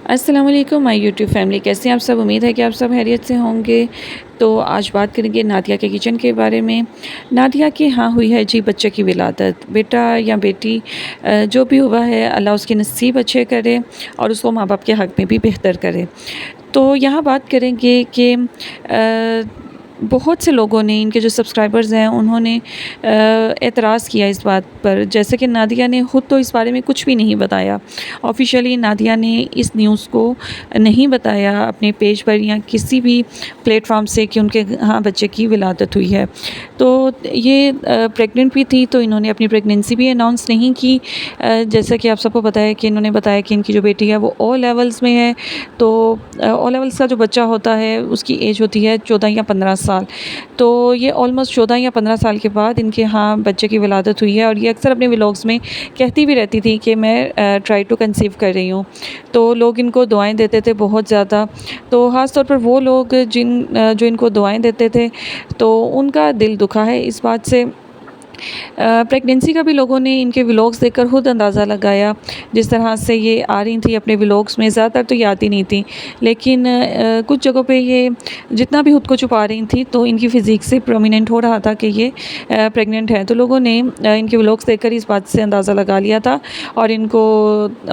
अस्सलाम वालेकुम my YouTube family, कैसे हैं आप सब। उम्मीद है कि आप सब खैरियत से होंगे। तो आज बात करेंगे नादिया के किचन के बारे में। नादिया की हाँ हुई है जी बच्चे की विलादत। बेटा या बेटी जो भी हुआ है, अल्लाह उसके नसीब अच्छे करे और उसको माँ बाप के हक़ में भी बेहतर करे। तो यहाँ बात करेंगे कि बहुत से लोगों ने, इनके जो सब्सक्राइबर्स हैं, उन्होंने एतराज़ किया इस बात पर, जैसे कि नादिया ने ख़ुद तो इस बारे में कुछ भी नहीं बताया। ऑफ़िशियली नादिया ने इस न्यूज़ को नहीं बताया अपने पेज पर या किसी भी प्लेटफॉर्म से कि उनके यहाँ बच्चे की विलादत हुई है। तो ये प्रेग्नेंट भी थी, तो इन्होंने अपनी प्रेगनेंसी भी अनाउंस नहीं की। जैसा कि आप सबको पता है कि इन्होंने बताया कि इनकी जो बेटी है वो ओ लेवल्स में है। तो ओ लेवल्स का जो बच्चा होता है उसकी एज होती है 14 या 15 साल। तो ये ऑलमोस्ट 14 या 15 साल के बाद इनके यहाँ बच्चे की विलादत हुई है। और ये अक्सर अपने व्लॉग्स में कहती भी रहती थी कि मैं ट्राई टू कंसीव कर रही हूँ। तो लोग इनको दुआएं देते थे बहुत ज़्यादा। तो ख़ास तौर पर वो लोग जो इनको दुआएं देते थे, तो उनका दिल दुखा है इस बात से। प्रेगनेंसी का भी लोगों ने इनके व्लॉग्स देखकर खुद अंदाज़ा लगाया। जिस तरह से ये आ रही थी अपने व्लॉग्स में, ज़्यादातर तो ये आती नहीं थी, लेकिन कुछ जगहों पे ये जितना भी खुद को छुपा रही थी, तो इनकी फ़िज़ीक से प्रोमिनेंट हो रहा था कि ये प्रेग्नेंट है। तो लोगों ने इनके व्लॉग्स देखकर इस बात से अंदाज़ा लगा लिया था और इनको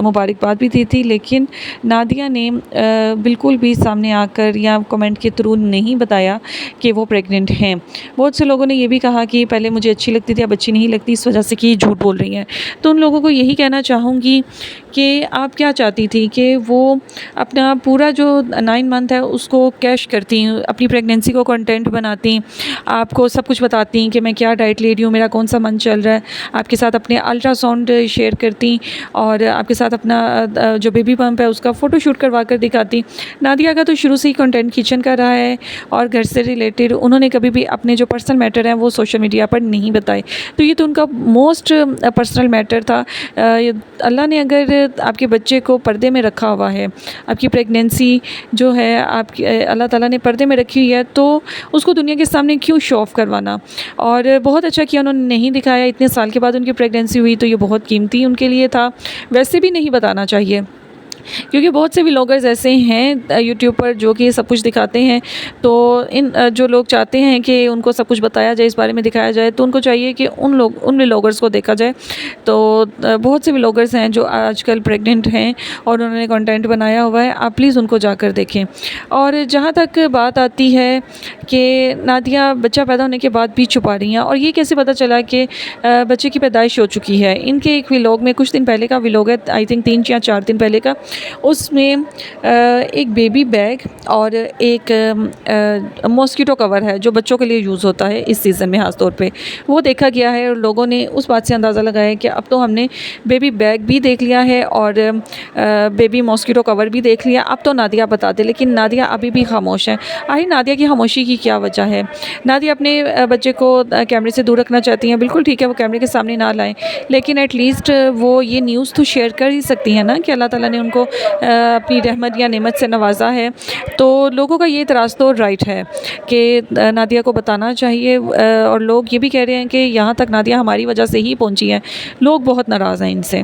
मुबारकबाद भी दी थी। लेकिन नादिया ने बिल्कुल भी सामने आकर या कमेंट के थ्रू नहीं बताया कि वो प्रेग्नेंट हैं। बहुत से लोगों ने ये भी कहा कि पहले मुझे अच्छी लगती थी, अब अच्छी नहीं लगती, इस वजह से कि ये झूठ बोल रही हैं। तो उन लोगों को यही कहना चाहूँगी कि आप क्या चाहती थी कि वो अपना पूरा जो 9 मंथ है उसको कैश करती, अपनी प्रेगनेंसी को कंटेंट बनाती, आपको सब कुछ बताती कि मैं क्या डाइट ले रही हूँ, मेरा कौन सा मंथ चल रहा है, आपके साथ अपने अल्ट्रासाउंड शेयर करती और आपके साथ अपना जो बेबी बम्प है उसका फ़ोटोशूट करवा कर दिखाती। नादिया का तो शुरू से ही कंटेंट किचन का रहा है और घर से रिलेटेड उन्होंने कभी भी अपने जो पर्सनल मैटर हैं वो सोशल मीडिया पर नहीं बताए। तो ये तो उनका मोस्ट पर्सनल मैटर था। अल्लाह ने अगर आपके बच्चे को पर्दे में रखा हुआ है, आपकी प्रेगनेंसी जो है आपकी अल्लाह ताला ने पर्दे में रखी हुई है, तो उसको दुनिया के सामने क्यों शो ऑफ़ करवाना। और बहुत अच्छा किया उन्होंने नहीं दिखाया। इतने साल के बाद उनकी प्रेगनेंसी हुई तो ये बहुत कीमती उनके लिए था। वैसे भी नहीं बताना चाहिए, क्योंकि बहुत से व्लॉगर्स ऐसे हैं यूट्यूब पर जो कि सब कुछ दिखाते हैं। तो इन जो लोग चाहते हैं कि उनको सब कुछ बताया जाए, इस बारे में दिखाया जाए, तो उनको चाहिए कि उन व्लॉगर्स को देखा जाए। तो बहुत से व्लॉगर्स हैं जो आजकल प्रेग्नेंट हैं और उन्होंने कंटेंट बनाया हुआ है, आप प्लीज़ उनको जाकर देखें। और जहाँ तक बात आती है कि नादिया बच्चा पैदा होने के बाद भी छुपा रही हैं, और ये कैसे पता चला कि बच्चे की पैदाइश हो चुकी है। इनके एक व्लॉग में, कुछ दिन पहले का व्लॉग है, आई थिंक 3 या 4 दिन पहले का, उसमें एक बेबी बैग और एक मॉस्किटो कवर है जो बच्चों के लिए यूज़ होता है इस सीज़न में ख़ास तौर पे, वो देखा गया है। और लोगों ने उस बात से अंदाज़ा लगाया कि अब तो हमने बेबी बैग भी देख लिया है और बेबी मॉस्किटो कवर भी देख लिया, अब तो नादिया बता दे। लेकिन नादिया अभी भी खामोश है। आखिर नादिया की खामोशी की क्या वजह है। नादिया अपने बच्चे को कैमरे से दूर रखना चाहती हैं, बिल्कुल ठीक है, वो कैमरे के सामने ना लाएं, लेकिन एटलीस्ट वो ये न्यूज़ तो शेयर कर ही सकती हैं ना कि अल्लाह ताला ने उनको अपनी रहमत या नेमत से नवाजा है। तो लोगों का ये इतराज़ तो राइट है कि नादिया को बताना चाहिए। और लोग ये भी कह रहे हैं कि यहाँ तक नादिया हमारी वजह से ही पहुँची है। लोग बहुत नाराज़ हैं इनसे।